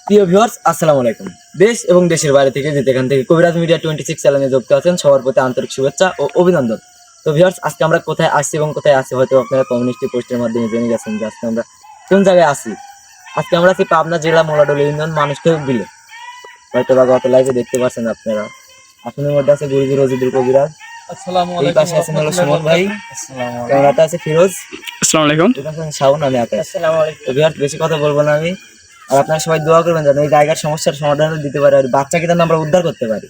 প্রিয় ভিউয়ার্স, আসসালামু আলাইকুম। দেশ এবং দেশের বাইরে থেকে যেখান থেকে কবিরাজ মিডিয়া 26 চ্যানেলে যুক্ত আছেন সবার প্রতি আন্তরিক শুভেচ্ছা ও অভিনন্দন। তো ভিউয়ার্স, আজকে আমরা কোথায় আসছি এবং কোথায় আছি হয়তো আপনারা কমিউনিটি পোস্টের মাধ্যমে জেনে গেছেন যে আজকে আমরা কোন জায়গায় আছি। আজকে আমরা আছি পাবনা জেলা মোলাডোলি ইউনিয়ন মানুষকে বিলে। হয়তো বা গত লাইভে দেখতে পাচ্ছেন আপনারা। আসনের মধ্যে আছে গুরুজি রজিদুল কবিরাজ, আসসালামু এই আলাইকুম পাশে আছেন হলো রাহমাতুল্লাহি সুমন ওয়া ভাই, বারাকাতুহু। আসসালামু আলাইকুম। ক্যামেরাতে আছে ফিরোজ, আসসালামু আলাইকুম। এই পাশে আছেন শাওন, আমি আকাশ। আসসালামু আলাইকুম। তো ভিউয়ার্স, বেশি কথা বলবো না আমি। আর আপনারা সবাই দোয়া করবেন যেন এই জায়গার সমস্যার সমাধান দিতে পারে আর বাচ্চাকে যেন আমরা উদ্ধার করতে পারি।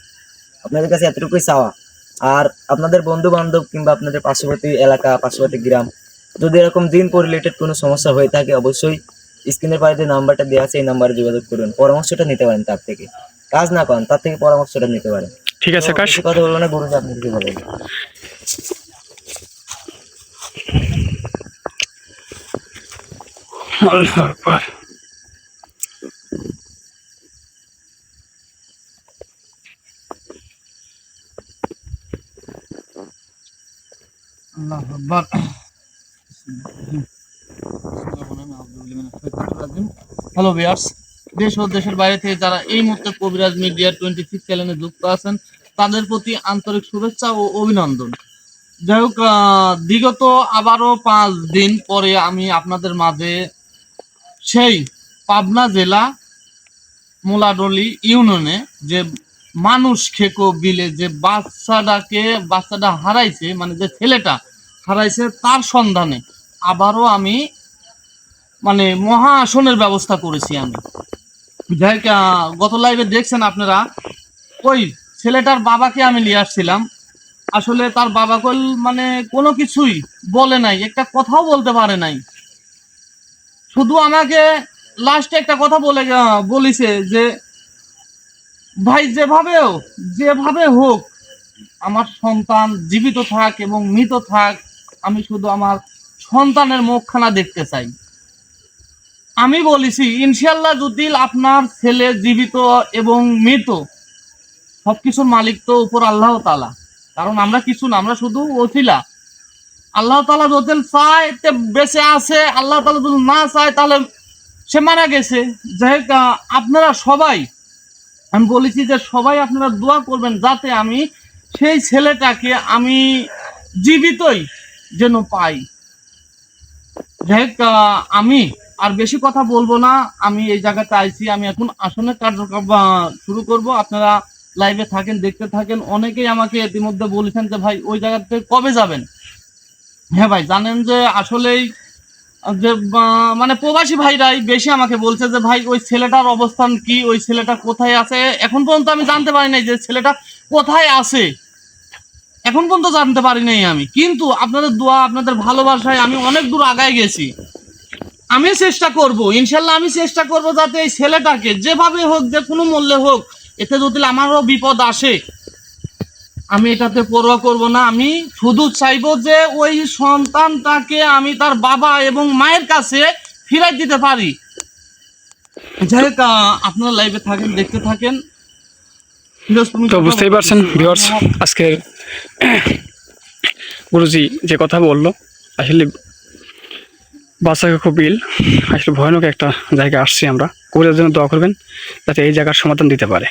আপনাদের কাছে এতটুকুই চাওয়া। আর আপনাদের বন্ধু বান্ধব কিংবা আপনাদের পার্শ্ববর্তী এলাকা, পার্শ্ববর্তী গ্রাম, যদি এরকম জিন রিলেটেড কোনো সমস্যা হয়ে থাকে অবশ্যই স্ক্রিনের পাশে যে নাম্বারটা দেওয়া আছে এই নাম্বারে যোগাযোগ করবেন, পরামর্শটা নিতে পারেন তার থেকে। কাজ না করেন তার থেকে পরামর্শটা নিতে পারেন। ঠিক আছে তো আকাশ। বেশি কথা বলবো না, গুরুজি আপনি কিছু বলেন। আল্লাহু আকবার। আল্লাহু আকবার। হ্যালো ভিউয়ার্স, দেশ ও দেশের বাইরে থেকে যারা এই মুহূর্তে কবিরাজ মিডিয়া 26 চ্যানেলে যুক্ত আছেন তাদের প্রতি আন্তরিক শুভেচ্ছা ও অভিনন্দন। যাই হোক, বিগত আবারও 5 দিন পরে আমি আপনাদের মাঝে সেই পাবনা জেলা মোলাডলি ইউনিয়নে যে মানুষ খেকো বিলে যে বাচ্চাটা হারাইছে, মানে যে ছেলেটা হারাইছে তার সন্ধানে আবারও আমি মানে মহা আসনের ব্যবস্থা করেছি আমি। যাই হোক, গত লাইভে দেখছেন আপনারা, ওই ছেলেটার বাবাকে আমি নিয়ে আসছিলাম। আসলে তার বাবা মানে কোনো কিছুই বলে নাই, একটা কথাও বলতে পারে নাই। শুধু আমাকে লাস্টে একটা কথা বলিছে যে ভাই যেভাবে হোক আমার সন্তান জীবিত থাক এবং মৃত থাক, আমি শুধু আমার সন্তানের মুখখানা দেখতে চাই। আমি বলেছি ইনশাল্লাহ যদি আপনার ছেলে জীবিত এবং মৃত সবকিছুর মালিক তো উপর আল্লাহ তাআলা, কারণ আমরা কিছু না, আমরা শুধু ওসিলা। আল্লাহ তাআলা যদি চায় তে বেঁচে আছে, আল্লাহ তাআলা যদি না চায় তাহলে সে মারা গেছে। যাই হোক, আপনারা সবাই, আমি বলেছি যে সবাই আপনারা দোয়া করবেন যাতে আমি সেই ছেলেটাকে আমি জীবিতই যেন পাই। যাই হোক, আমি আর বেশি কথা বলবো না। আমি এই জায়গাতে আইছি, আমি এখন আসনের কার্যক্রম শুরু করব। আপনারা লাইভে থাকেন, দেখতে থাকেন। অনেকেই আমাকে ইতিমধ্যে বলেছেন যে ভাই ওই জায়গাতে কবে যাবেন। হ্যাঁ ভাই, জানেন যে আসলেই যে মানে প্রবাসী ভাইরাই বেশি আমাকে বলছে যে ভাই ওই ছেলেটার অবস্থান কি, ওই ছেলেটা কোথায় আছে। এখন পর্যন্ত আমি জানতে পারি নাই যে ছেলেটা কোথায় আছে, এখন পর্যন্ত জানতে পারি নাই আমি। কিন্তু আপনাদের দোয়া, আপনাদের ভালোবাসায় আমি অনেক দূর আগায় গেছি। আমি চেষ্টা করব, ইনশাল্লাহ আমি চেষ্টা করব যাতে এই ছেলেটাকে যেভাবে হোক, যে কোনো মূল্যে হোক, এতে যদি আমারও বিপদ আসে আমি এটাতে পরোয়া করব না। আমি শুধু চাইবো যে ওই সন্তানটাকে আমি তার বাবা এবং মায়ের কাছে ফিরাই দিতে পারি। যাই হোক, আপনারা লাইভে থাকেন, দেখতে থাকেন। তো বুঝতেই পারছেন ভিউয়ার্স, আজকের গুরুজি যে কথা বললো আসলে বাচ্চাকে খুব আসলে ভয়ানক একটা জায়গায় আসছি আমরা। কবিরাজের জন্য দোয়া করবেন যাতে এই জায়গার সমাধান দিতে পারে।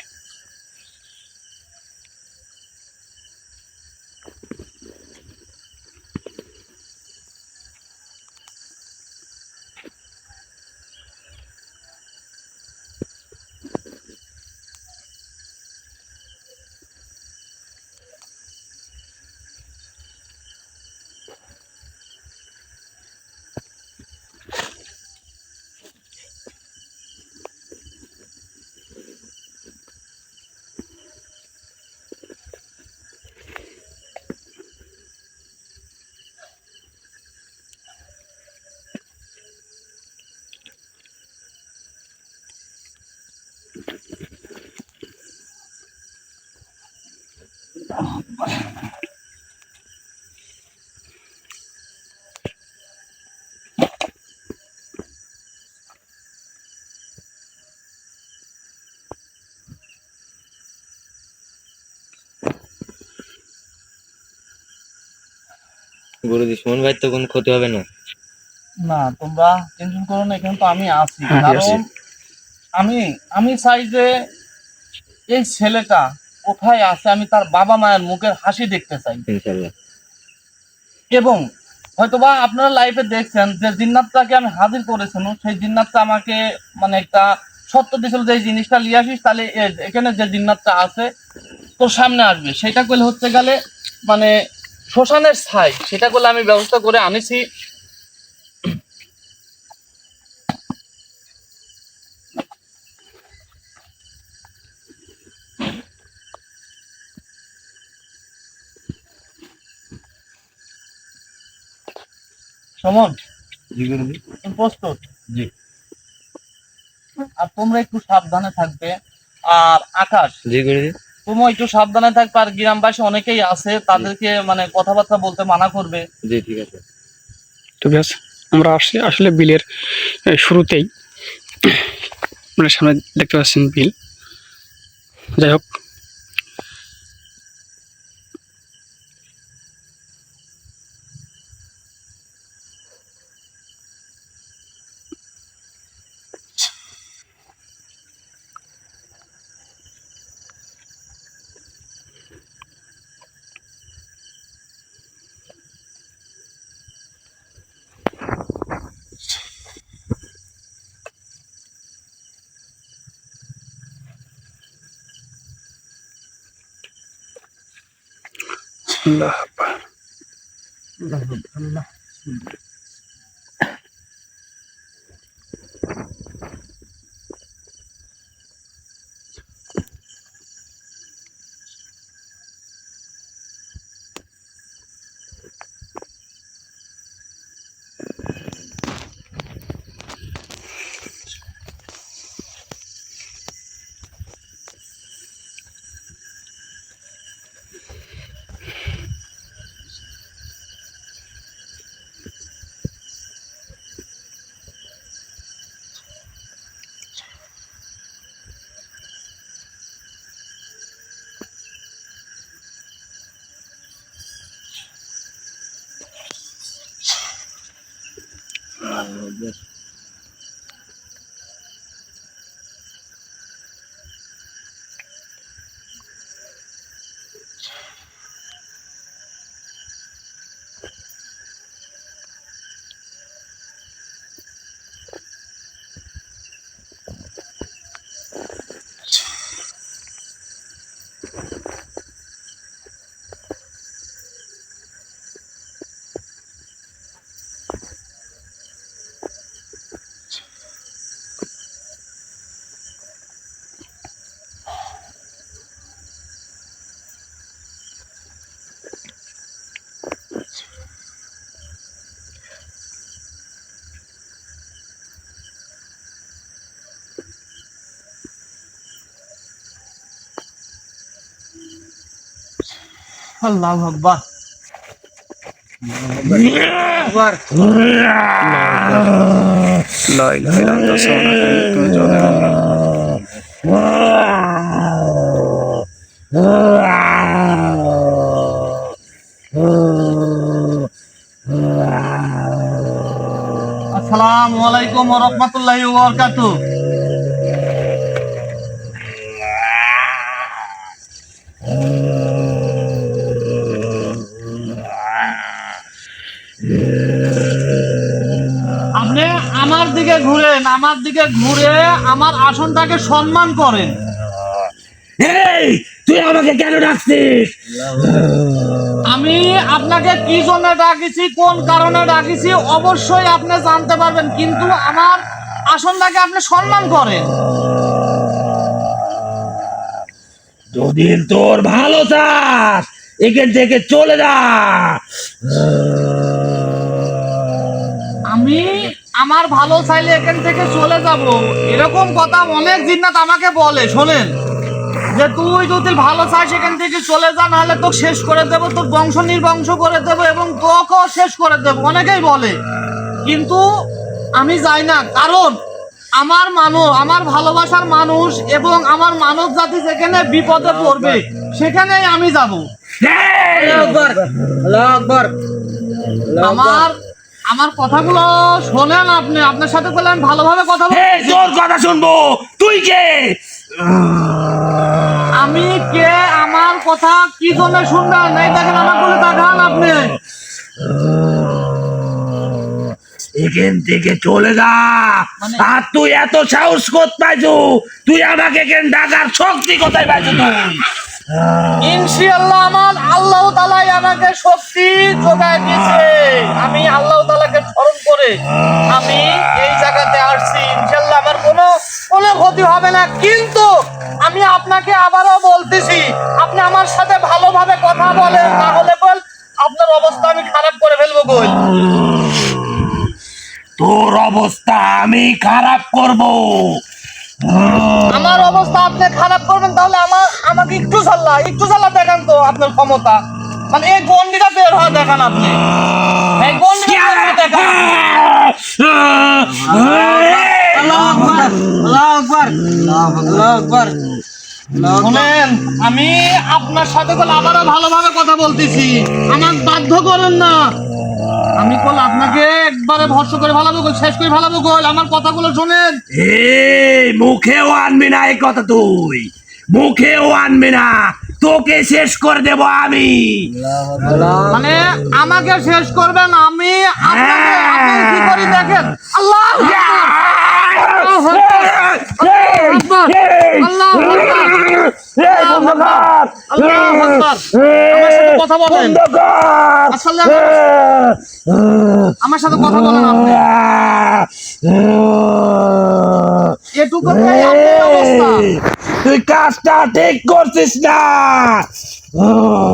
গুরুজি, সুমন ভাই তো কোনো ক্ষতি হবে না? না, তোমরা টেনশন করো না, এখানে তো আমি আছি। হ্যাঁ, ঠিক আছে। কারণ আমি চাই যে এই ছেলেটা কোথায় আছে আমি তার বাবা মায়ের মুখের হাসি দেখতে চাই। ইনশাআল্লাহ। এবং হয়তোবা আপনারা লাইফে দেখছেন যে জিন্নাতটাকে আমি হাজির করেছিলাম, সেই জিন্নাতটা আমাকে মানে একটা সত্য দিয়েছিল যে এই জিনিসটা নিয়ে আসিস, তাহলে এখানে যে জিন্নাতটা আছে তোর সামনে আসবে। সেটা করলে হচ্ছে গেলে মানে শ্মশানের ছাই, সেটা করলে আমি ব্যবস্থা করে আনেছি। সমন, জি গুরুজি। তুমি প্রস্তুত? জি। আর তোমরা একটু সাবধানে থাকবে। আর আকাশ, জি গুরুজি। তুমিও একটু সাবধানে থাকবে। আর গ্রামবাসী অনেকেই আছে, তাদেরকে মানে কথাবার্তা বলতে মানা করবে। জি ঠিক আছে। তো ব্যাস আমরা আসছি আসলে বিলের শুরুতেই, মানে সামনে দেখতে পাচ্ছেন বিল। যাই হোক, আল্লাহ আকবার। আল্লাহু আকবার। লা ইলাহা ইল্লাল্লাহ সুবহানাকা ইন্নী আসসালামু আলাইকুম ওয়া রাহমাতুল্লাহি ওয়া বারাকাতুহু। আপনি আমার দিকে ঘুরেন, আমার দিকে ঘুরে আমার আসনটাকে সম্মান করেন। এই তুই আমাকে কেন ডাকছিস? আমি আপনাকে কি জন্য ডাকিছি, কোন কারণে ডাকিছি অবশ্যই আপনি জানতে পারবেন, কিন্তু আমার আসনটাকে আপনি সম্মান করেন। যদি তোর ভালো চাস এখান থেকে চলে যা। আমি আমার ভালো চাইলে এখান থেকে চলে যাব, এরকম কথা অনেক জিন্নাত আমাকে বলে। শোনেন, যে তুই যদি ভালো চাস এখান থেকে চলে যা, নাহলে তোকে শেষ করে দেবো, তোর বংশ নির্বংশ করে দেবো এবং তোকেও শেষ করে দেবো, অনেকেই বলে। কিন্তু আমি যাই না, কারণ আমার আমার ভালোবাসার মানুষ এবং আমার মানব জাতি যেখানে বিপদে পড়বে সেখানেই আমি যাব। আমার আমার কথাগুলো শোনেন আপনি, আপনার সাথে বলে আমি ভালোভাবে কথা বলছি। এই তোর কথা শুনবো, তুই কে? আমি কে, আমার কথা কি জন্য শুনবেন? এই দেখেন আমার বলে তাকান আপনি। এখান থেকে চলে যা। আর তুই এত সাহস কোথায় পাইছো? তুই আমাকে এখানে ডাকার শক্তি কোথায় পাইছো তুই? ইনশাআল্লাহ আমার আল্লাহ তাআলাই আমাকে শক্তি যোগায় দিয়েছে। আমি আল্লাহ তাআলাকে স্মরণ করে আমি এই জায়গাতে আসছি। ইনশাআল্লাহ আমার কোনো ক্ষতি হবে না। কিন্তু আমি আপনাকে আবারও বলতেছি, আপনি আমার সাথে ভালোভাবে কথা বলেন, না হলে বল আপনার অবস্থা আমি খারাপ করে ফেলবো বল। তোর অবস্থা আমি খারাপ করব। আমার অবস্থা আপনি খারাপ করবেন, তাহলে আমাকে একটু চাল্লা দেখান তো আপনার ক্ষমতা। মানে এই গন্ডিটা বের হওয়া দেখান আপনি, এই গন্ডিটা বের হওয়া দেখান। আল্লাহু আকবার, আল্লাহু আকবার, আল্লাহু আকবার। শুনেন, আমি আপনার সাথে বলে আবারও ভালোভাবে কথা বলতেছি, আমাকে বাধ্য করেন না। আমি কল আপনাকে একবারে ভরসা করে ভালাবো গোল, শেষ করে ভালাবো গোল। আমার কথাগুলো শোনেন। এই মুখেও আনবি না এই কথা, তুই মুখেও আনবি না, তোকে শেষ করে দেব আমি। মানে আমাকে শেষ করবেন? আমি আপনাকে আপনি কি করি দেখেন। আল্লাহ কথা বলেন, আসলে আমার সাথে কথা বলেন আপনি। এটুকু অবস্থা, তুই কাজটা ঠিক করছিস না।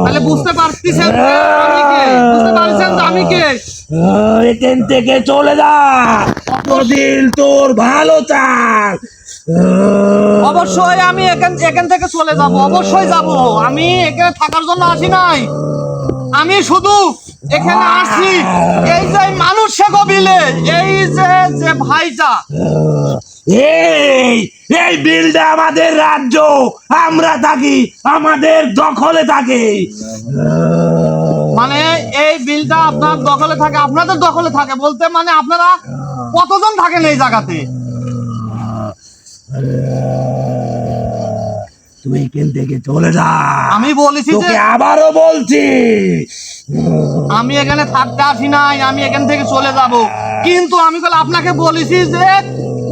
তাহলে বুঝতে পারতেছেন যে আমি কে? বুঝতে পারছেন যে আমি কে? এখান থেকে চলে যা, দিল তোর ভালো চাল। অবশ্যই আমি এখান থেকে চলে যাব, অবশ্যই যাব। আমি এখানে থাকার জন্য আসি নাই, আমি শুধু এখানে আসি এই যে মানুষ কবিলে, এই যে ভাইটা, এই বিলটা আমাদের রাজ্য, আমরা থাকি, আমাদের দখলে থাকে। মানে এই বিলটা আপনার দখলে থাকে, আপনাদের দখলে থাকে বলতে মানে আপনারা কতজন থাকেন এই জায়গাতে? তুই এখান থেকে চলে যা। আমি বলেছি যে, তোকে আবারও বলছি, আমি এখানে থাকতে আসি নাই, আমি এখান থেকে চলে যাব। কিন্তু আমি বলে আপনাকে বলেছি যে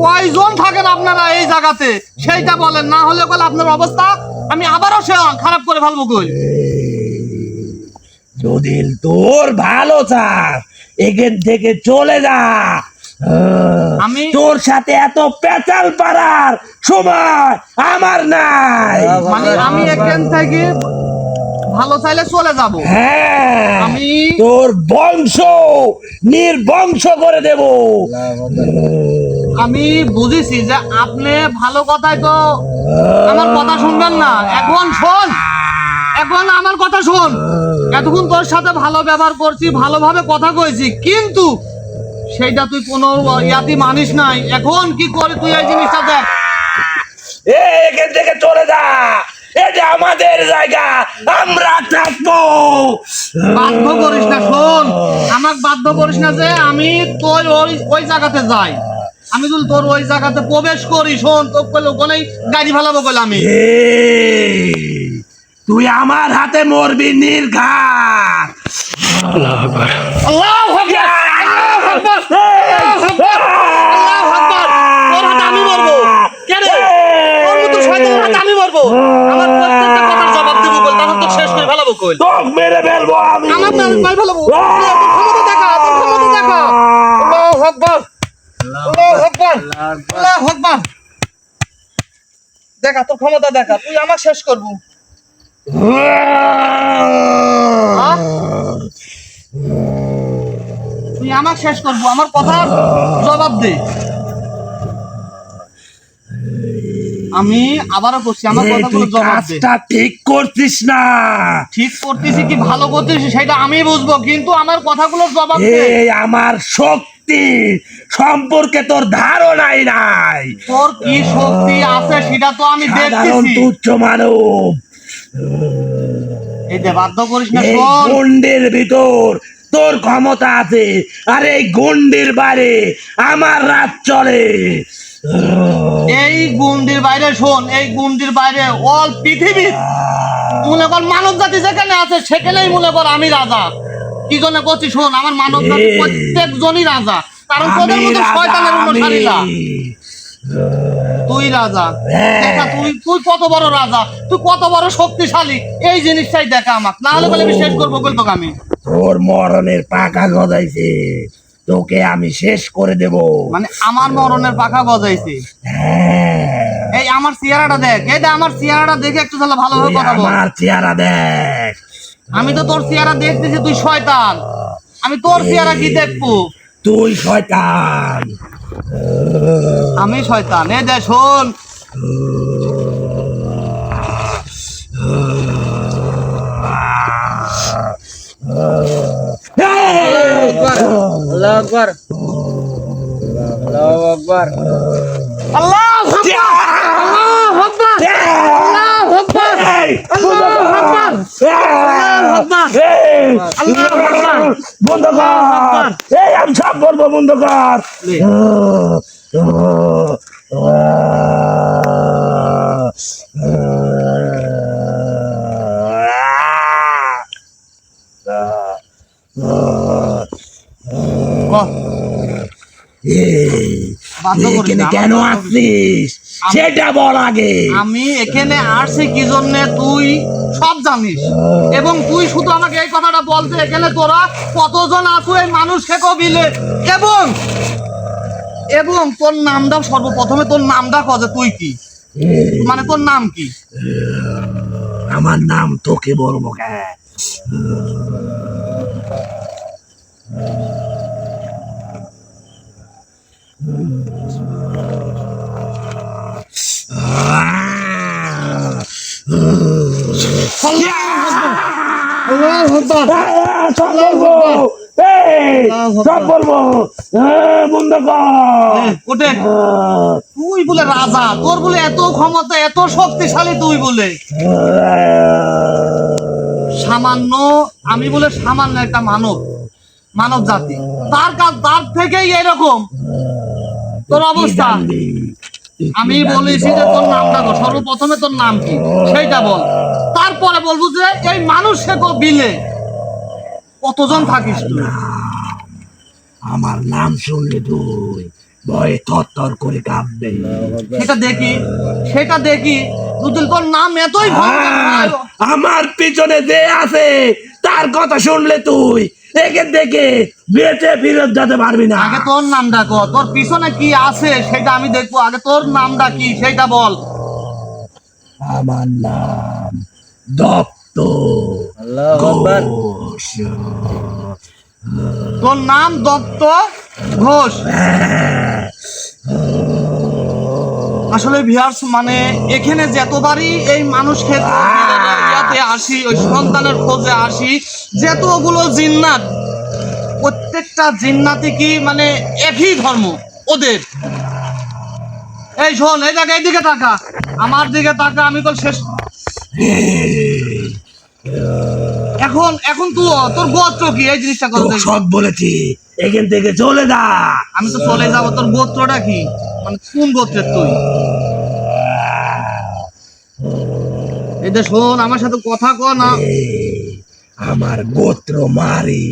কয়জন থাকেন আপনারা এই জায়গাতে সেইটা বলেন, না হলে বলে আপনার অবস্থা আমি আবারও খারাপ করে ফেলবো কই। যদি তোর ভালো চাস এখান থেকে চলে যা। আমি তোর সাথে এত পেঁচাল পাড়ার সময় আমার নাই। মানে আমি এখান থেকে ভালো চাইলে চলে যাব। হ্যাঁ, আমি তোর বংশ নির্বংশ করে দেব। আমি বুঝেছি যে আপনি ভালো কথাই তো আমার কথা শুনবেন না। এখন শোন, এখন আমার কথা শোন। এতক্ষণ তোর সাথে ভালো ব্যবহার করছি, ভালোভাবে কথা কইছি, কিন্তু সেইটা তুই কোনো ইয়াতি মানিস নাই। এখন কি করে তুই এই জিনিসটা দেখ। এখান থেকে চলে যা, এটা আমাদের জায়গা, আমরা থাকবো। বাধ্য করিস না, শোন, আমাকে বাধ্য করিস না যে আমি তোর ওই জায়গাতে যাই। আমি যদি তোর ওই জায়গাতে প্রবেশ করি, শোন, তোর কইলে ওখানেই গাড়ি ফেলাবো কইলে আমি। তুই আমার হাতে মরবি নির্ঘাত। আল্লাহু আকবার। আল্লাহু আকবার, আল্লাহু আকবার, আল্লাহু আকবার, আল্লাহু আকবার। তোর হাতে আমি মরবো। কে রে? তোর মতো শয়তানের হাতে আমি মরবো। আমার প্রত্যেকটা কথার জবাব দেবো কই, তখন তো শেষ করে ফেলাবো কই। তোকে মেরে ফেলবো আমি। আমার মার ফেলাবো। তোর ক্ষমতা দেখা, তোর ক্ষমতা দেখা। আল্লাহু আকবার, আল্লাহু আকবার, আল্লাহু আকবার। দেখা তোর ক্ষমতা দেখা, তুই আমার শেষ করবো। তুই আমার শেষ করবো, আমার কথার জবাব দে। আমি আবারও করছি, আমার কথাগুলো জবাব দে। কাজটা ঠিক করছিস না। ঠিক করতেছি কি ভালো করতেছি সেটা আমি বুঝবো, কিন্তু আমার কথাগুলোর জবাব দে। এই আমার শক্তি সম্পর্কে তোর ধারণাই নাই। তোর কি শক্তি আছে সেটা তো আমি সাধারণ দেখতেছি। তুচ্ছ মানব। এই দে, বাধ্য করিস না, এই শোন। কুণ্ডের ভিতর তোর ক্ষমতা আছে, আর এই গন্ডির বাইরে আমার রাত চলে। এই গুন্ডির বাইরে শোন, এই গুন্ডির বাইরে অল পৃথিবী মনে কর মানব জাতি যেখানে আছে সেখানেই মনে কর আমি রাজা। কি জন্য করছি শোন, আমার মানব জাতি প্রত্যেকজনই রাজা, কারণ তোদের মতো শয়তানের অনুসারী না। তুই রাজা দেখা, তুই তুই কত বড় রাজা, তুই কত বড় শক্তিশালী, এই জিনিসটাই দেখা আমাকে, না হলে বলে আমি শেষ করবো বলতো আমি। তোর মরণের পাকা গজাইছে, তোকে আমি শেষ করে দেব। মানে আমার মরণের পাখা গজাইছে? এই আমার চেহারাটা দেখ, এইটা আমার চেহারাটা দেখে একটু তাহলে ভালোভাবে কথা বল। আমার চেহারা দেখ। আমি তো তোর চেহারা দেখতেছি, তুই শয়তান, আমি তোর চেহারা কি দেখবো? তুই শয়তান। আমি শয়তান? এই দেখ শোন, আল্লাহু আকবার, আল্লাহু আকবার, আল্লাহু আকবার, আল্লাহু আকবার, আল্লাহু আকবার, আল্লাহু আকবার, আল্লাহু আকবার। বন্ধ কর, এই আমি সব বলবো, বন্ধ কর। এখানে কেন আসছিস সেটা বল আগে। আমি এখানে আসছি কি জন্য তুই সব জানিস, এবং তুই শুধু আমাকে এই কথাটা বলতে এখানে তোরা কতজন আছো এই মানুষ খেকো বিলে, এবং এবং তোর নামটা সর্বপ্রথমে তোর নামটা কবে, তুই কি মানে তোর নাম কি? আমার নাম তোকে বলবো কে? সব বলবো, বন্ধ কর। ওঠে, তুই বলে রাজা, তোর বলে এত ক্ষমতা, এত শক্তিশালী, তুই বলে সামান্য, আমি বলে সামান্য একটা মানব, মানব জাতি, তার কাজ তার থেকেই এরকম তোর অবস্থা। আমি বলেছি যে তোর নামটা বল, সর্বপ্রথমে তোর নাম কি সেইটা বল, তারপরে বলবো যে এই মানুষ খেকো বিলে কতজন থাকিস তুই। আমার নাম শুনলে তুই ভয়ে থরথর করে কাঁপবে। সেটা দেখি, সেটা দেখি, যদি তোর নাম এতই ভয়ঙ্কর হয়। আমার পিছনে যে আছে তার কথা শুনলে তুই এখান থেকে বেঁচে ফিরত যেতে পারবি না। আগে তোর নামটা কর, তোর পিছনে কি আছে সেটা আমি দেখবো, আগে তোর নামটা কি সেটা বল। আমার নাম দত্ত ঘোষ। তোর নাম দত্ত ঘোষ? আসলে ভিউয়ার্স, মানে এখানে যতবারই এই মানুষ ক্ষেত্রে আসি, ওই সন্তানের খোঁজে আসি, যতগুলো জিন্নাত, প্রত্যেকটা জিন্নাতি কি মানে একই ধর্ম ওদের। এই শোন, এই দেখ, এইদিকে তাকা, আমার দিকে তাকা, আমি তো শেষ। এখন এখন তুই তোর গোত্র কি, এই জিনিসটা কর। সব বলেছি, এখান থেকে চলে যা। আমি তো চলে যাবো, তোর গোত্রটা কি, মানে কোন গোত্রের তুই? এটা শোন, আমার সাথে কথা কর না। আমার গোত্র মারি।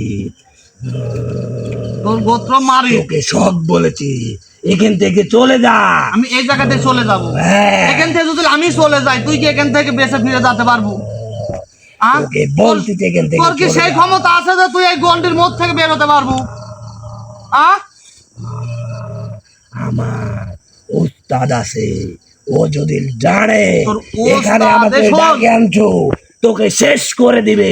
তোর গোত্র মারি? তোকে সব বলেছি, এখান থেকে চলে যা। আমি এই জায়গাতে চলে যাবো? এখান থেকে যদি আমি চলে যাই, তুই কি এখান থেকে বেঁচে ফিরে যেতে পারবো? তোর কি সেই ক্ষমতা আছে যে তুই এই গন্ডির মধ্যে থেকে বের হতে পারবো? আমার উস্তাদ আছে, ও যদি জানে তোর এখানে উস্তাদ, আমাকে শোন। ডাকে আনছো, তোকে শেষ করে দিবে।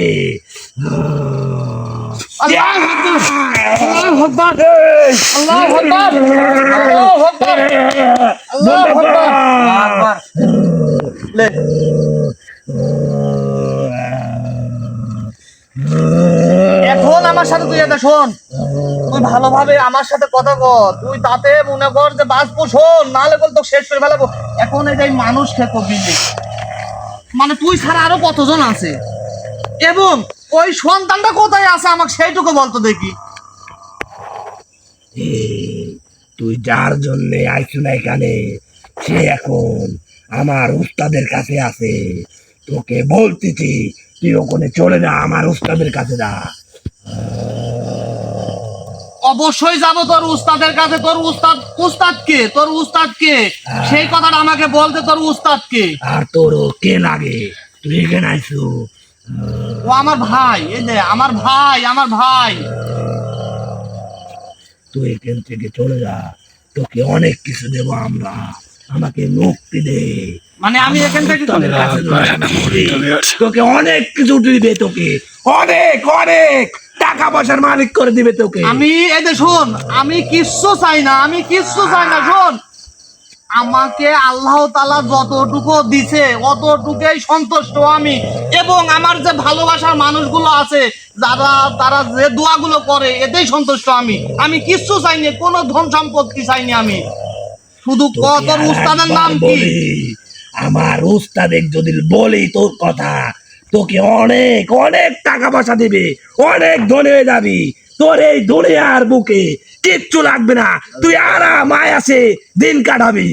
আল্লাহু আকবার, আল্লাহু আকবার, আল্লাহু আকবার, আল্লাহু আকবার। লে, এখন আমার সাথে তুই এটা শোন, তুই ভালোভাবে আমার সাথে কথা কর, তুই তাতে মনে কর যে বাঁচবো, শোন, নাহলে বল তো শেষ করে ফেলাবো। এখন এই মানুষ খেকো বিলে, মানে তুই ছাড়া আরো কতজন আছে, এবং ওই সন্তানটা কোথায় আছে আমাকে সেইটুকু বলতো দেখি। তুই যার জন্য আইসু না এখানে সে এখন আমার উস্তাদের কাছে আছে। তোকে বলতেছি তুই ওখানে চলে যা, আমার উস্তাদের কাছে যা। অবশ্যই যাব তোর উস্তাদের কাছে। তোর উস্তাদ কে? তোর উস্তাদ কে সেই কথাটা আমাকে বলতে। তোর উস্তাদ কে? আর তোর কে লাগে? তুই এখানে আইসু। ও আমার ভাই। এই দে আমার ভাই, আমার ভাই। তুই এখান থেকে চলে যা, তোকে অনেক কিছু দেব আমরা। আমাকে মুক্তি দে। মানে আমি এখান থেকে তোদের কাছে যদি আমি বলি, তোকে অনেক কিছু দিবে, তোকে অনেক অনেক টাকা পয়সার মালিক করে দিবে তোকে। আমি এই যে শোন, আমি কিচ্ছু চাই না, আমি কিচ্ছু চাই না। শোন, আমাকে আল্লাহ তাআলা যতটুকু দিছে অতটুকুই সন্তুষ্ট আমি। এবং আমার যে ভালোবাসার মানুষগুলো আছে যারা, তারা যে দোয়াগুলো করে এতেই সন্তুষ্ট আমি। আমি কিচ্ছু চাইনি, কোনো ধন সম্পত্তি চাইনি আমি। শুধু তোর উস্তাদের নাম কি? আমার উস্তাদের যদি বলি তোর কথা, তোকে অনেক অনেক টাকা পয়সা দিবে, অনেক ধনী হয়ে যাবি। তোর এই দুনিয়ার বুকে কিচ্ছু লাগবে না, তুই আরাম আয়াসে দিন কাটাবি।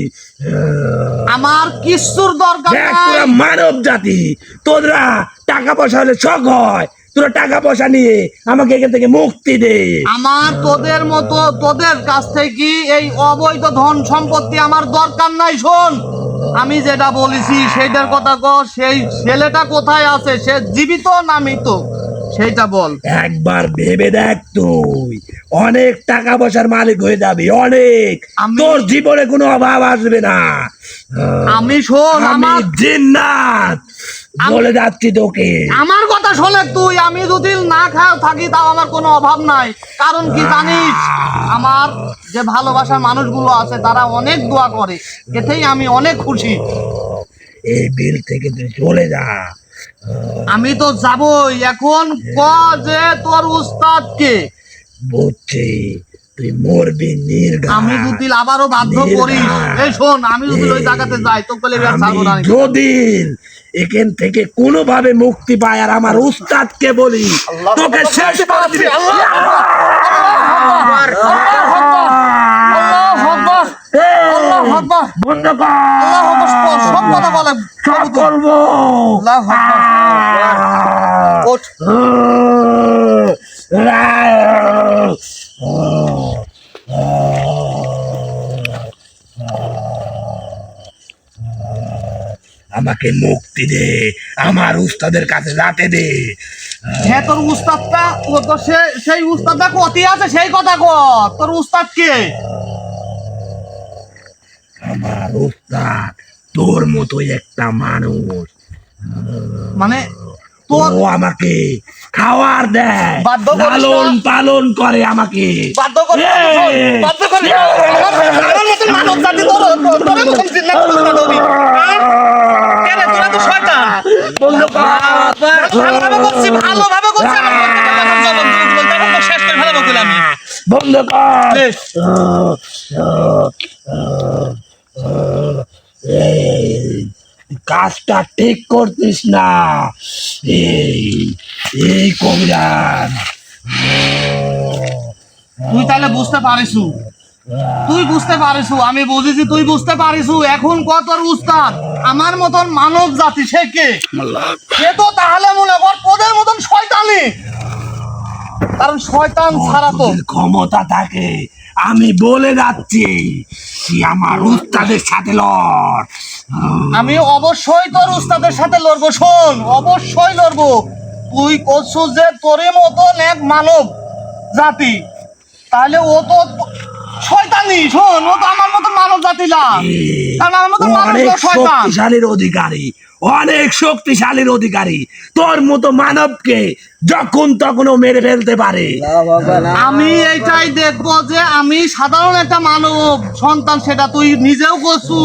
আমার কিচ্ছুর দরকার দেখ, নাই। তোরা মানব জাতি, তোরা টাকা পয়সা হলে শখ হয়। তোরা টাকা পয়সা নিয়ে আমাকে এখান থেকে মুক্তি দে। আমার তোদের মতো, তোদের কাছ থেকে এই অবৈধ ধন সম্পত্তি আমার দরকার নাই। শোন, আমি যেটা বলেছি সেইটার কথা কর। সেই ছেলেটা কোথায় আছে? সে জীবিত না মৃত সেইটা বল। একবার ভেবে দেখ, তুই অনেক টাকা পয়সার মালিক হয়ে যাবি, অনেক। তোর জীবনে কোনো অভাব আসবে না। আমি শোন, আমি আমার জিন্নাত বলে যাচ্ছি তোকে। আমার কথা শোনে তুই। আমি যদি না খাও থাকি তাও আমার কোনো অভাব নাই। কারণ কি জানিস, আমার যে ভালোবাসার মানুষগুলো আছে তারা অনেক দোয়া করে, এতেই আমি অনেক খুশি। এই বিল থেকে তুই চলে যা। আমি তো যাবই। এখন ক যে তোর উস্তাদ কে? বুঝছি, তুই মরবি নির্ঘাত। আমি যদি আবারও বাধ্য করিস, এই শোন, আমি যদি ওই জায়গাতে যাই তো বলে ছাড়বো না। যদি এখান থেকে কোনোভাবে মুক্তি পায় আর আমার উস্তাদকে বলি, তোকে শেষ করে দিবে। বন্ধ কর। সব কথা বলে সব করবো। ওঠ। আমাকে মুক্তি দে, আমার উস্তাদের কাছে যেতে দে। হ্যাঁ, তোর উস্তাদটা, ও তো সেই উস্তাদটা কতি আছে সেই কথা কর। তোর উস্তাদ কে? আমার উস্তাদ তোর মতোই একটা মানুষ। মানে ও আমাকে খাওয়ার দেয়, বাধ্য করিস না। লালন পালন করে আমাকে। বাধ্য করে বাধ্য করে আমার মতন মানব জাতি তোর মতন জিন্নাত করতে হবে। কেন তোরা তো শয়তান। ভালোভাবে করছি, ভালোভাবে করছি। শেষ করে ফেলাবো বলে আমি। বন্ধ কর। কাজটা ঠিক করতিস না। এই কবিরাজ, তুই তাহলে বুঝতে পারিসু, তুই বুঝতে পারিসু, আমি বুঝেছি তুই বুঝতে পারিসু। এখন কত উস্তাদ আমার মতন মানব জাতি সে কে? সে তো তাহলে মনে কর তোদের মতন শয়তানি। কারণ শয়তান ছাড়া তো যদি ক্ষমতা থাকে, আমি বলে যাচ্ছি তুই আমার উস্তাদের সাথে লড়। আমি অবশ্যই তোর উস্তাদের সাথে লড়বো। শোন, অবশ্যই লড়বো। তুই করছু যে তোর মতন এক মানব জাতি, তাহলে ও তো শয়তানি। শোন, ও তো আমার মতো মানব জাতি না, কারণ আমার মতো মানুষ অনেক তো শয়তান। শক্তিশালীর অধিকারী, অনেক শক্তিশালীর অধিকারী। তোর মতো মানবকে যখন তখন ও মেরে ফেলতে পারে। আমি এইটাই দেখবো যে আমি সাধারণ একটা মানব সন্তান, সেটা তুই নিজেও করছু।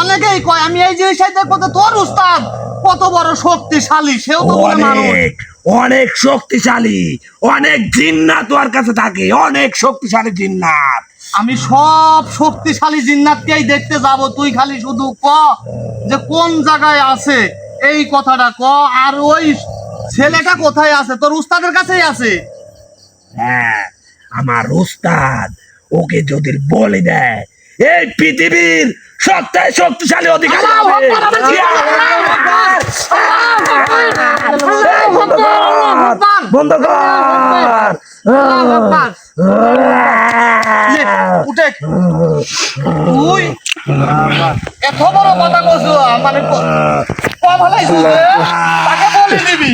অনেকেই কয়, আমি এই জিনিসটাই দেখবো যে তোর উস্তাদ কত বড় শক্তিশালী, সেও তো বলে মানুষ। অনেক অনেক শক্তিশালী, অনেক জিন্নাত তোর কাছে থাকে, অনেক শক্তিশালী জিন্নাত। আমি সব শক্তিশালী জিন্নাতকেই দেখতে যাব। তুই খালি শুধু ক যে কোন জায়গায় আছে, এই কথাটা ক। আর ওই ছেলেটা কোথায় আছে? তোর উস্তাদের কাছেই আছে। হ্যাঁ, আমার উস্তাদ ওকে যদি বলে দেয় এই পৃথিবীর সবচেয়ে শক্তিশালী অধিকারী হবে। বন্ধ কর। উঠে তুই এত বড় কথা বলছো, মানে তাকে বলে দিবি।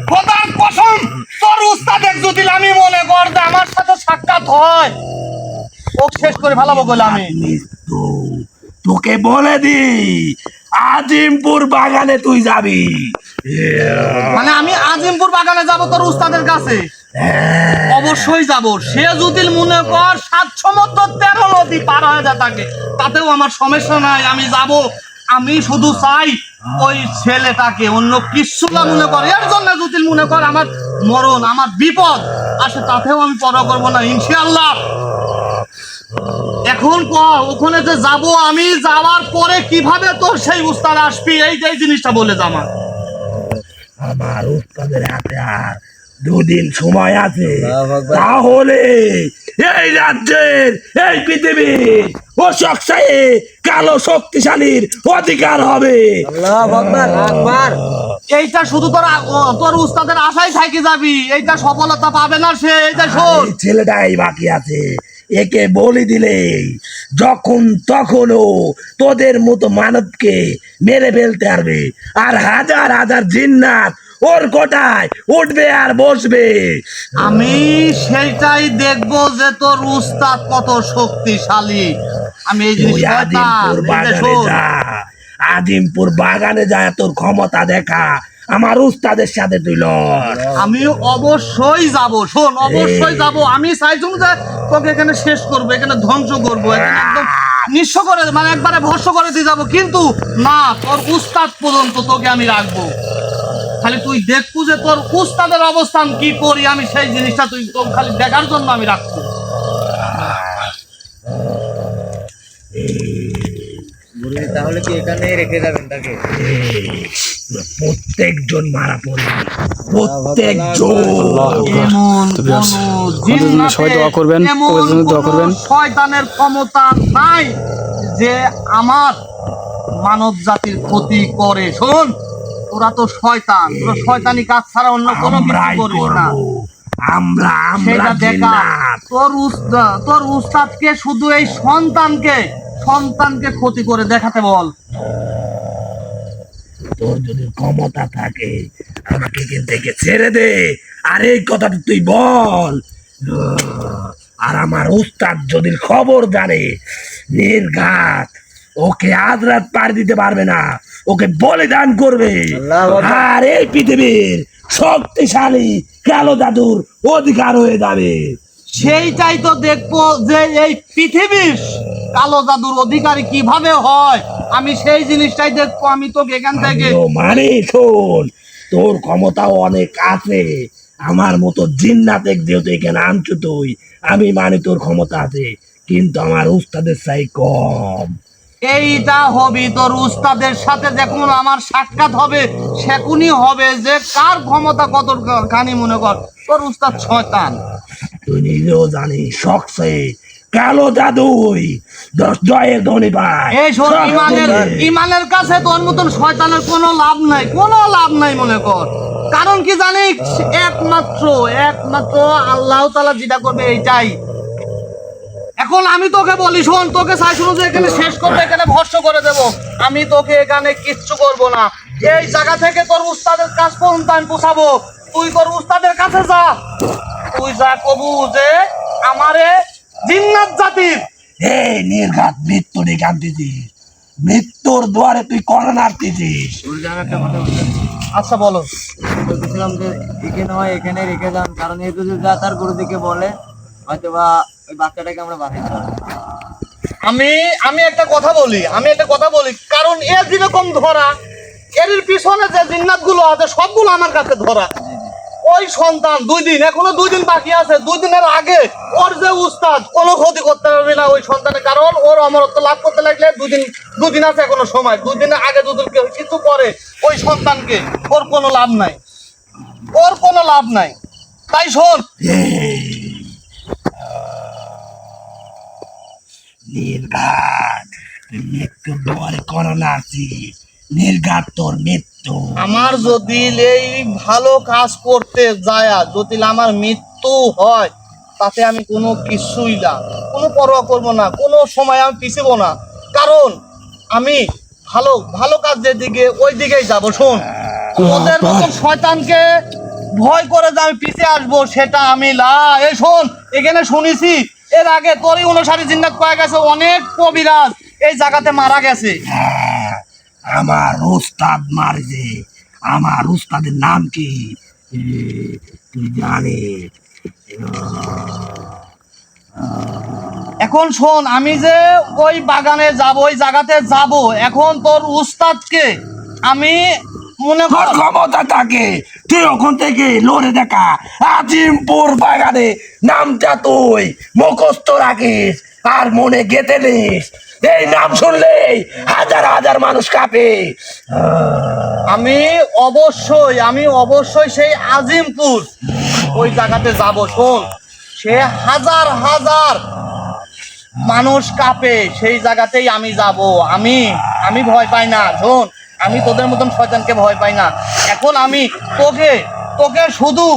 খোদার কসম, তোর উস্তাদের যদি আমি মনে কর যে আমার সাথে সাক্ষাৎ হয়, ও শেষ করে ফেলাবো বলে আমি। মৃত্যু, তোকে বলে দি আজিমপুর বাগানে তুই যাবি। মানে আমি আজিমপুর বাগানে যাব তোর উস্তাদের কাছে? অবশ্যই যাব। সে যদি মনে কর 7 সমুদ্র 13 নদী পার হয়ে যায় থাকে, তাতেও আমার সমস্যা নাই, আমি যাব। আমি শুধু চাই ওই ছেলেটাকে, অন্য কিছু না মনে কর। এর জন্য যদি মনে কর আমার মরণ, আমার বিপদ আসে, তাতেও আমি পরোয়া করবো না, ইনশাআল্লাহ। এখন ওখানে যে যাব, আমি যাওয়ার পরে কিভাবে তোর সেই উস্তাদ আসবি, এই জিনিসটা বলে যা আমার। আমার উস্তাদের হাতে আর 2 দিন সময় আছে, তাহলে এই রাজ্যের, এই পৃথিবীর ও শক্তিশালী কালো শক্তিশালীর অধিকার হবে। আল্লাহু আকবার। এইটা শুধু তোর উস্তাদের আশায় থাকি যাবি, এইটা সফলতা পাবে না সে। এইটা শোন, এই ছেলেটাই বাকি আছে, একে বলে দিলে যখন তখনও তোদের মতো মানবকে মেরে ফেলতে পারবে, আর হাজার হাজার জিন্নাত ওর কোটায় উঠবে আর বসবে। আমি সেইটাই দেখবো যে তোর উস্তাদ কত শক্তিশালী। আমি এই জিনিস তুই আজিমপুর বাগানে যা, আজিমপুর বাগানে যা, তোর ক্ষমতা দেখা, আমার উস্তাদের সাথে তুই লড়। আমি অবশ্যই যাব, শোন, অবশ্যই যাব। আমি চাইছি যে তোকে এখানে শেষ করবো, এখানে ধ্বংস করবো, এখানে একদম নিঃস্ব করে, মানে একবারে ভস্ম করে দিয়ে যাবো। কিন্তু না, তোর উস্তাদ পর্যন্ত তোকে আমি রাখবো। খালি তুই দেখবো যে তোর উস্তাদের অবস্থান কি করি আমি, সেই জিনিসটা তুই খালি দেখার জন্য আমি রাখবো। তাহলে কি এখানে রেখে যাবেন তাকে? প্রত্যেকজন মারা পড়বে, প্রত্যেকজন। এমন তো বিয়াস, কোন আমাদের জন্য সবাই দোয়া করবেন, ওদের জন্য দোয়া করবেন। শয়তানের ক্ষমতা নাই যে আমার মানব জাতির ক্ষতি করে। শোন, তোরা তো শয়তান, তোরা শয়তানি কাজ ছাড়া অন্য কোনো কিছু আমরাই করিস না। করবো, আমরা সেটা দেখা। জিন্নাত। তোর উস্তাদকে শুধু এই সন্তানকে ক্ষতি করে দেখাতে বল। তোর যদি ক্ষমতা থাকে আমাকে এখান থেকে ছেড়ে দে, আর এই কথাটা তুই বল। আর আমার উস্তাদ যদি খবর জানে, নির্ঘাত ওকে আজ রাত পার দিতে পারবে না, ওকে বলিদান করবে। আল্লাহু আকবার। আর এই পৃথিবীর শক্তিশালী কালো জাদুর অধিকার হয়ে যাবে। সেইটাই তো দেখবো যে এই পৃথিবীর কালো জাদুর অধিকারী কিভাবে হয়, আমি সেই জিনিসটাই দেখবো। আমি তোকে এখান থেকে আমিও মানে, শোন, তোর ক্ষমতাও অনেক আছে, আমার মতো জিন্নাত যেহেতু এখানে আনছো তুই, আমি মানে তোর ক্ষমতা আছে, কিন্তু আমার উস্তাদের চাই কম। এইটা হবি তোর উস্তাদের সাথে যখন আমার সাক্ষাৎ হবে, সেখনই হবে যে কার ক্ষমতা কত খানি। মনে কর তোর উস্তাদ শয়তান, তুই নিজেও জানিস, শখসে কালো জাদুই 10 জয়ের ধনী পায়। এই শোন, ইমানের কাছে তোর মতন শয়তানের কোনো লাভ নাই মনে কর। কারণ কি জানিস, একমাত্র আল্লাহ তাআলা যেটা করবে এইটাই। এখন আমি তোকে বলি, শোন, তোকে চাই শুনো যে এখানে শেষ করবে, এখানে ভস্ম করে দেব। আমি তোকে এখানে কিচ্ছু করব না। এই জায়গা থেকে তোর উস্তাদের কাছ পর্যন্ত আমি পৌঁছাবো। তুই তোর উস্তাদের কাছে যা, তুই যা কবু যে আমারে জিন্নাত জাতির এই নির্ঘাত মৃত্যু ডেকে আনতেছিস, মৃত্যুর দুয়ারে তুই কর্ণ নাড়তেছিস। আচ্ছা বলো। বলতেছিলাম যে এখানে হয় এখানে রেখে যান, কারণ এই যদি যা তার গুরুদিকে বলে হয়তো বা ওই বাচ্চাটাকে আমরা বাঁচাতে পারবো। আমি একটা কথা বলি, কারণ এ যেরকম ধরা, এর পিছনে যে জিন্নাত গুলো আছে সবগুলো আমার কাছে ধরা। ও ওই সন্তান 2 দিন, এখনো 2 দিন বাকি আছে, 2 দিনের আগে ওর যে উস্তাদ কোনো ক্ষতি করতে পারবে না ওই সন্তানের, কারণ ওর অমরত্ব লাভ করতে লাগলে 2 দিন আছে এখনো সময়। 2 দিনের আগে যদি কেউ কিছু করে ওই সন্তানকে, ওর কোনো লাভ নাই, ওর কোনো লাভ নাই। তাই শোন, নীলঘাট মৃত্যু দুয়ারে করোনা আছে, নীলঘাট তোর মৃত্যু। আমার যদি এই ভালো কাজ করতে যায় যদি আমার মৃত্যু হয়, তাতে আমি কোনো কিছুই না, কোনো পরোয়া করবো না, কোনো সময় আমি পিছিব না, কারণ আমি ভালো ভালো কাজের দিকে ওই দিকেই যাব। শোন, ওদের মতন শয়তানকে ভয় করে যে আমি পিছিয়ে আসবো সেটা আমি লা। এই শোন, এখানে শুনেছি এর আগে তোরই অনুসারী জিন্নাত পাওয়া গেছে, অনেক কবিরাজ এই জায়গাতে মারা গেছে। আমার উস্তাদ মারছে, আমার উস্তাদের নাম কি তুই জানিস? এখন শোন, আমি যে ওই বাগানে যাব, ওই জায়গাতে যাব, এখন তোর উস্তাদকে আমি মনে তোর কর ক্ষমতা থাকে তুই ওখান থেকে লড়ে দেখা আজিমপুর বাগানে নামটা তুই মুখস্থ রাখিস আর মনে গেঁথে নিস। এই নাম শুনলেই হাজার হাজার মানুষ কাঁপে। আমি অবশ্যই সেই আজিমপুর ওই জায়গাতে যাব। শোন, সে হাজার হাজার মানুষ কাঁপে, সেই জায়গাতেই আমি যাব। আমি ভয় পাই না। শোন, আমি তোদের মতন শয়তানকে ভয় পাই না। এখন আমি তোকে শুধু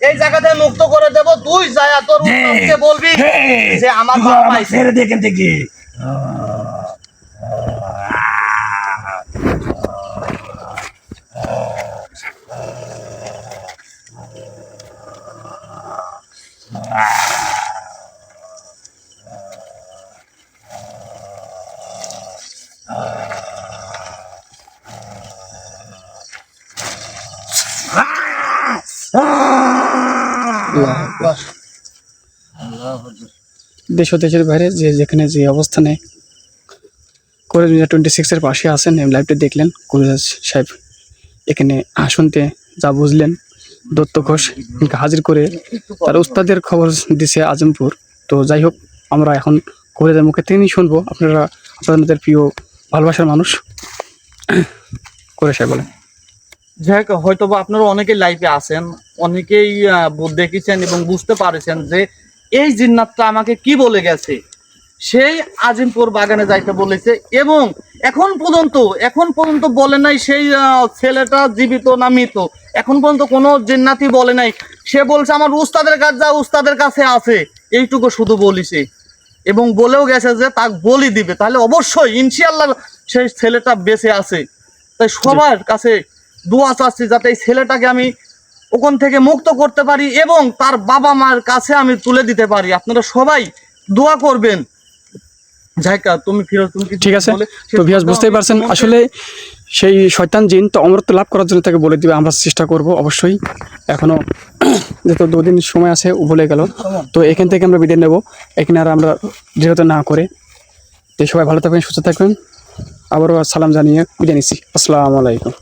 এই জায়গাতে মুক্ত করে দেব। তুই যায় তোর উস্তাদকে বলবি যে আমার বাপ পাইছে। ছেড়ে দেখেন থেকে দেশ ও দেশের বাইরে যে যেখানে যে অবস্থানে কলেজ 26-এর পাশে আছেন, লাইভটা দেখলেন, কবিরাজ সাহেব এখানে শুনতে যা বুঝলেন, দত্ত ঘোষ হাজির করে তার উস্তাদের খবর দিছে আজমপুর। তো যাই হোক, আমরা এখন কবিরাজের মুখে থেকেই শুনবো। আপনাদের প্রিয় ভালোবাসার মানুষ করে সাহেব বলেন। যাই হোক, হয়তো বা আপনারা অনেকেই লাইভে আছেন, অনেকেই দেখেছেন এবং বুঝতে পারেছেন যে এই জিন্নাতটা আমাকে কি বলে গেছে। সেই আজিমপুর বাগানে যাইতে বলেছে এবং এখন পর্যন্ত বলে নাই সেই ছেলেটা জীবিত না মৃত। এখন পর্যন্ত কোনো জিন্নাতি বলে নাই। সে বলছে আমার উস্তাদের কাছে যা, উস্তাদের কাছে আছে, এইটুকু শুধু বলিছে এবং বলেও গেছে যে তাকে বলি দিবে। তাহলে অবশ্যই ইনশাআল্লাহ সেই ছেলেটা বেঁচে আছে। তাই সবার কাছে দোয়া চাচ্ছি যাতে এই ছেলেটাকে আমি ওখান থেকে মুক্ত করতে পারি এবং তার বাবা মার কাছে আমি তুলে দিতে পারি। আপনারা সবাই দোয়া করবেন। তুমি ঠিক আছে। তো ভিউয়ার্স বুঝতেই পারছেন, আসলে সেই শয়তান জিন তো অমরত্ব লাভ করার জন্য তাকে বলে দিবে। আমরা চেষ্টা করব অবশ্যই, এখনো যেহেতু 2 দিন সময় আছে বলে গেল। তো এখান থেকে আমরা বিদায় নেব, এখানে আর আমরা দৃঢ়তা না করে। তো সবাই ভালো থাকবেন, সুস্থ থাকবেন। আবারও সালাম জানিয়ে বিদায় নিচ্ছি। আসসালামু আলাইকুম।